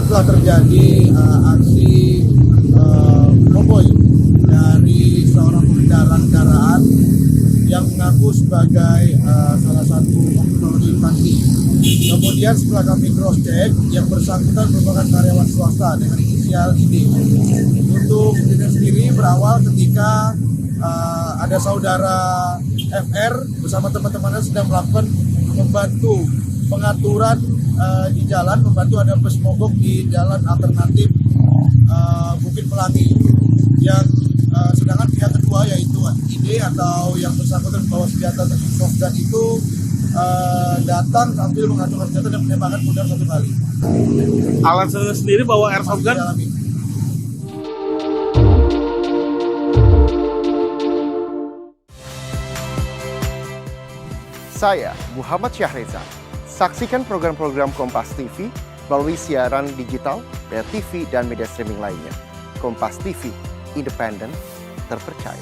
telah terjadi aksi konvoy dari seorang pengendara kendaraan yang mengaku sebagai salah satu oknum instansi. Kemudian setelah kami cross check, yang bersangkutan merupakan karyawan swasta dengan inisial ID. Untuk kejadian sendiri berawal ketika ada saudara FR bersama teman-temannya sedang melakukan membantu pengaturan di jalan, membantu ada bus mogok di jalan alternatif Bukit Pelangi. Yang sedangkan pihak kedua yaitu ID atau yang bersangkutan membawa senjata airsoft gun itu datang sambil mengacungkan senjata dan menembakkan pudar 1 kali. Alan sendiri bawa airsoft gun? Saya Muhammad Syahreza. Saksikan program-program Kompas TV melalui siaran digital, pay TV, dan media streaming lainnya. Kompas TV, independen, terpercaya.